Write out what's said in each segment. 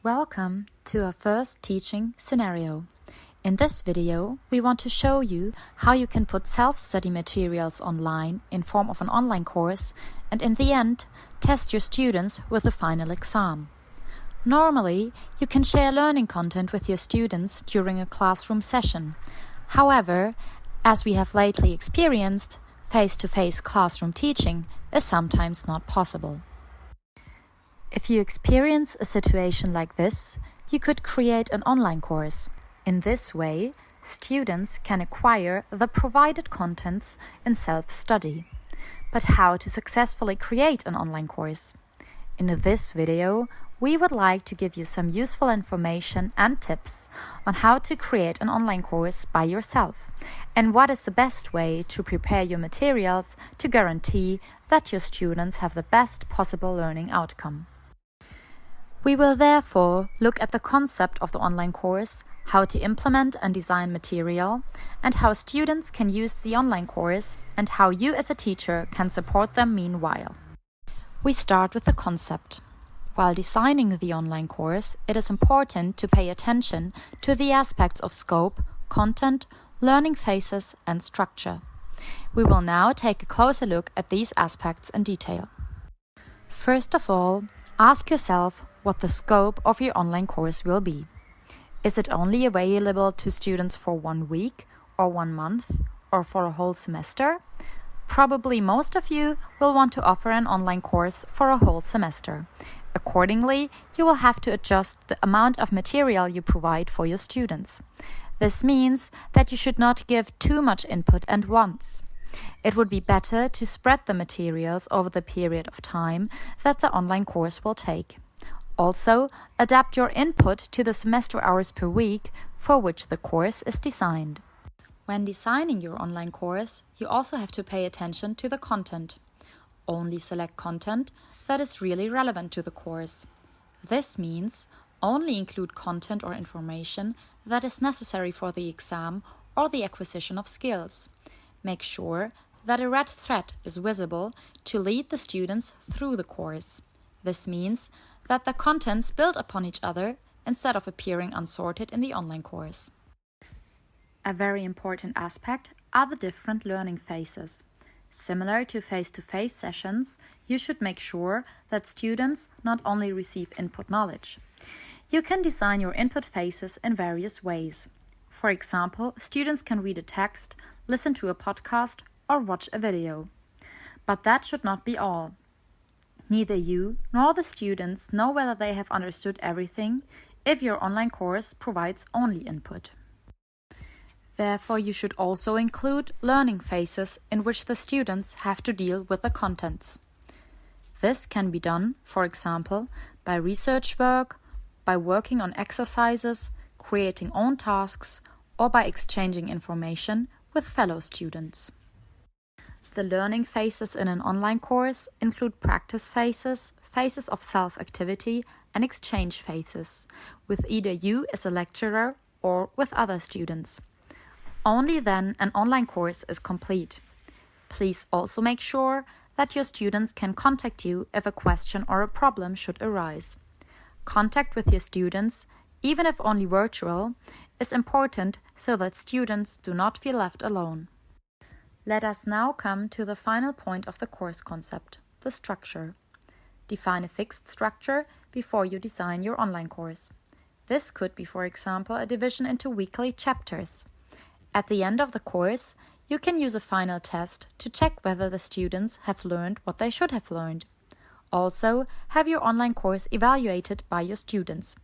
Welcome to our first teaching scenario. In this video, we want to show you how you can put self-study materials online in form of an online course and in the end, test your students with the final exam. Normally, you can share learning content with your students during a classroom session. However, as we have lately experienced, face-to-face classroom teaching is sometimes not possible. If you experience a situation like this, you could create an online course. In this way, students can acquire the provided contents in self-study. But how to successfully create an online course? In this video, we would like to give you some useful information and tips on how to create an online course by yourself and what is the best way to prepare your materials to guarantee that your students have the best possible learning outcome. We will therefore look at the concept of the online course, how to implement and design material, and how students can use the online course and how you as a teacher can support them meanwhile. We start with the concept. While designing the online course, it is important to pay attention to the aspects of scope, content, learning phases, and structure. We will now take a closer look at these aspects in detail. First of all, ask yourself what the scope of your online course will be. Is it only available to students for 1 week or 1 month or for a whole semester? Probably most of you will want to offer an online course for a whole semester. Accordingly, you will have to adjust the amount of material you provide for your students. This means that you should not give too much input at once. It would be better to spread the materials over the period of time that the online course will take. Also, adapt your input to the semester hours per week for which the course is designed. When designing your online course, you also have to pay attention to the content. Only select content that is really relevant to the course. This means only include content or information that is necessary for the exam or the acquisition of skills. Make sure that a red thread is visible to lead the students through the course. This means that the contents build upon each other instead of appearing unsorted in the online course. A very important aspect are the different learning phases. Similar to face-to-face sessions, you should make sure that students not only receive input knowledge. You can design your input phases in various ways. For example, students can read a text, listen to a podcast, or watch a video. But that should not be all. Neither you nor the students know whether they have understood everything if your online course provides only input. Therefore, you should also include learning phases in which the students have to deal with the contents. This can be done, for example, by research work, by working on exercises, creating own tasks, or by exchanging information with fellow students. The learning phases in an online course include practice phases, phases of self-activity, and exchange phases, with either you as a lecturer or with other students. Only then an online course is complete. Please also make sure that your students can contact you if a question or a problem should arise. Contact with your students, even if only virtual, is important so that students do not feel left alone. Let us now come to the final point of the course concept, the structure. Define a fixed structure before you design your online course. This could be, for example, a division into weekly chapters. At the end of the course, you can use a final test to check whether the students have learned what they should have learned. Also, have your online course evaluated by your students.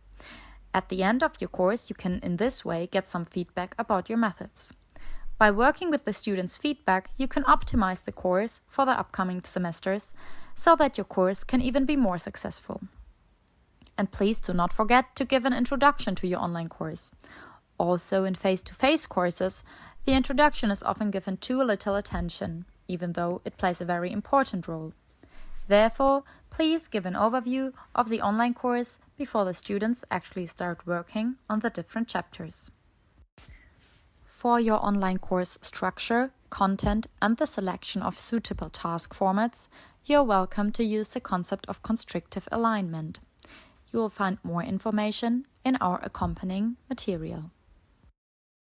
At the end of your course, you can in this way get some feedback about your methods. By working with the students' feedback, you can optimize the course for the upcoming semesters so that your course can even be more successful. And please do not forget to give an introduction to your online course. Also, in face-to-face courses, the introduction is often given too little attention, even though it plays a very important role. Therefore, please give an overview of the online course before the students actually start working on the different chapters. For your online course structure, content, and the selection of suitable task formats, you're welcome to use the concept of constrictive alignment. you will find more information in our accompanying material.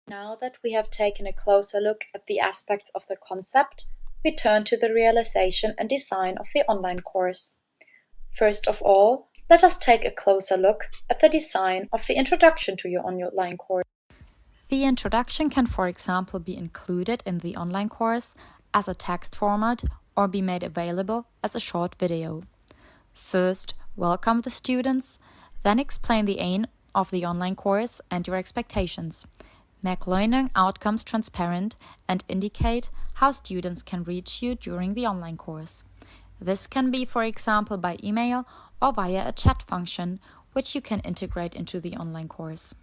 Now that we have taken a closer look at the aspects of the concept, we turn to the realization and design of the online course. First of all, let us take a closer look at the design of the introduction to your online course. The introduction can, for example, be included in the online course as a text format or be made available as a short video. First, welcome the students, then explain the aim of the online course and your expectations. Make learning outcomes transparent and indicate how students can reach you during the online course. This can be, for example, by email or via a chat function, which you can integrate into the online course.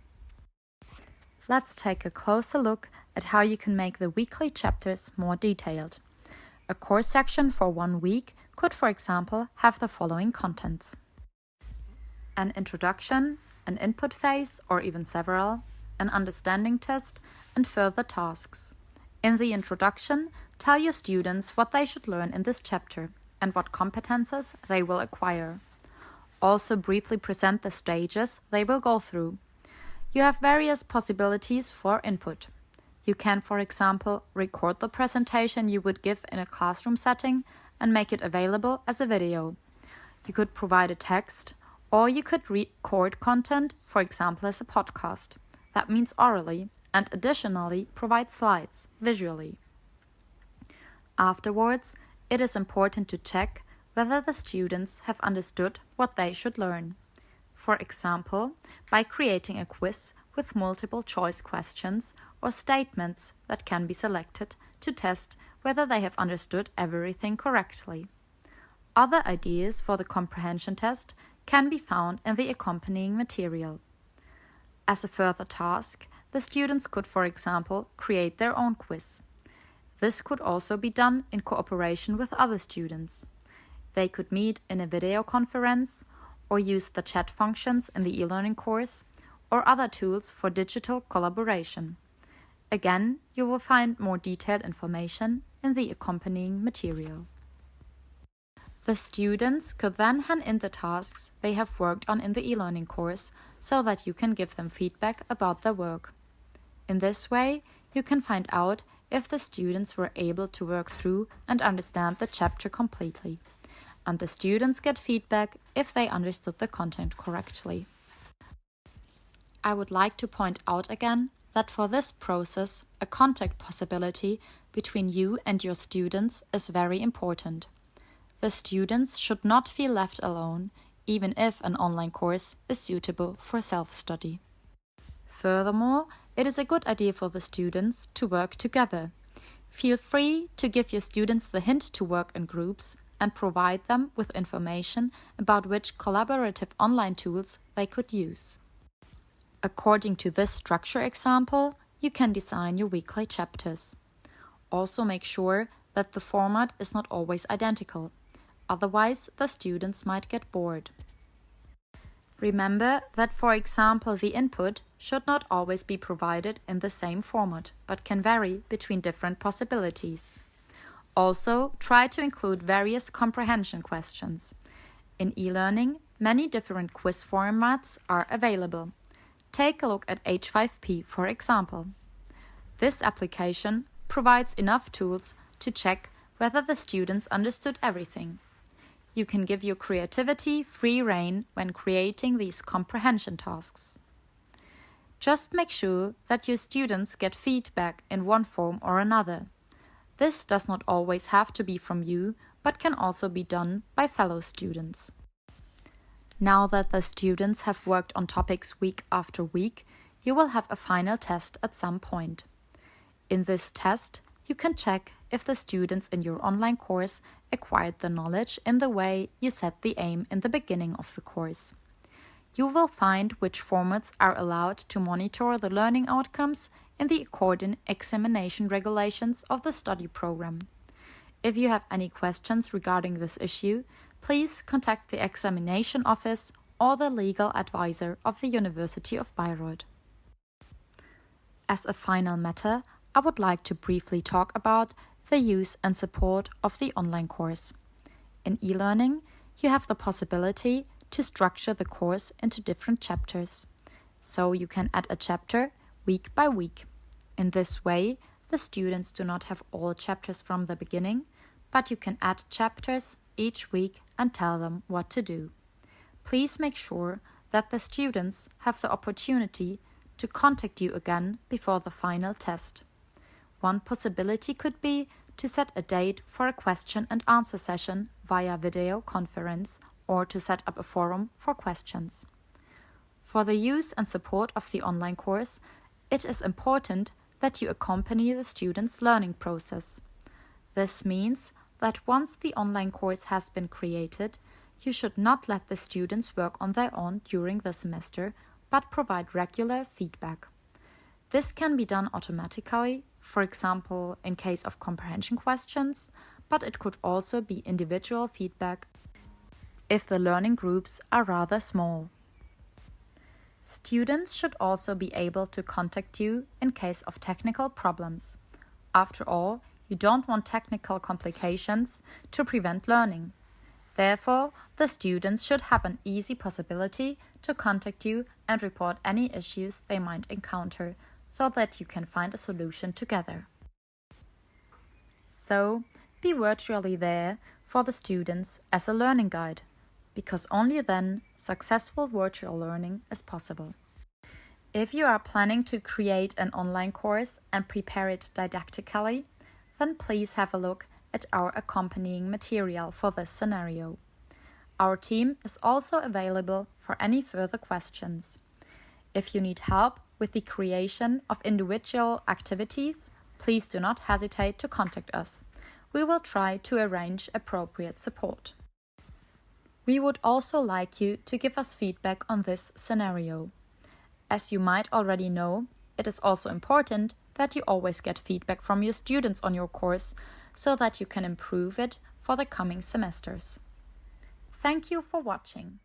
Let's take a closer look at how you can make the weekly chapters more detailed. A course section for 1 week could, for example, have the following contents: an introduction, an input phase or even several, an understanding test, and further tasks. In the introduction, tell your students what they should learn in this chapter and what competences they will acquire. Also briefly present the stages they will go through. You have various possibilities for input. You can, for example, record the presentation you would give in a classroom setting and make it available as a video. You could provide a text, or you could record content, for example, as a podcast. That means orally, and additionally provide slides visually. Afterwards, it is important to check whether the students have understood what they should learn. For example, by creating a quiz with multiple choice questions or statements that can be selected to test whether they have understood everything correctly. Other ideas for the comprehension test can be found in the accompanying material. As a further task, the students could, for example, create their own quiz. This could also be done in cooperation with other students. They could meet in a video conference or use the chat functions in the e-learning course or other tools for digital collaboration. Again, you will find more detailed information in the accompanying material. The students could then hand in the tasks they have worked on in the e-learning course so that you can give them feedback about their work. In this way, you can find out if the students were able to work through and understand the chapter completely. And the students get feedback if they understood the content correctly. I would like to point out again that for this process, a contact possibility between you and your students is very important. The students should not feel left alone, even if an online course is suitable for self-study. Furthermore, it is a good idea for the students to work together. Feel free to give your students the hint to work in groups and provide them with information about which collaborative online tools they could use. According to this structure example, you can design your weekly chapters. Also make sure that the format is not always identical. Otherwise, the students might get bored. Remember that, for example, the input should not always be provided in the same format, but can vary between different possibilities. Also, try to include various comprehension questions. In e-learning, many different quiz formats are available. Take a look at H5P, for example. This application provides enough tools to check whether the students understood everything. You can give your creativity free rein when creating these comprehension tasks. Just make sure that your students get feedback in one form or another. This does not always have to be from you, but can also be done by fellow students. Now that the students have worked on topics week after week, you will have a final test at some point. In this test, you can check if the students in your online course acquired the knowledge in the way you set the aim in the beginning of the course. You will find which formats are allowed to monitor the learning outcomes in the according examination regulations of the study program. If you have any questions regarding this issue, please contact the examination office or the legal advisor of the University of Bayreuth. As a final matter, I would like to briefly talk about the use and support of the online course. In e-learning, you have the possibility to structure the course into different chapters. So you can add a chapter week by week. In this way, the students do not have all chapters from the beginning, but you can add chapters each week and tell them what to do. Please make sure that the students have the opportunity to contact you again before the final test. One possibility could be to set a date for a question and answer session via video conference or to set up a forum for questions. For the use and support of the online course, it is important that you accompany the students' learning process. This means that once the online course has been created, you should not let the students work on their own during the semester, but provide regular feedback. This can be done automatically, for example, in case of comprehension questions, but it could also be individual feedback if the learning groups are rather small. Students should also be able to contact you in case of technical problems. After all, you don't want technical complications to prevent learning. Therefore, the students should have an easy possibility to contact you and report any issues they might encounter, so that you can find a solution together. So, be virtually there for the students as a learning guide, because only then successful virtual learning is possible. If you are planning to create an online course and prepare it didactically, then please have a look at our accompanying material for this scenario. Our team is also available for any further questions. If you need help with the creation of individual activities, please do not hesitate to contact us. We will try to arrange appropriate support. We would also like you to give us feedback on this scenario. As you might already know, it is also important that you always get feedback from your students on your course so that you can improve it for the coming semesters. Thank you for watching.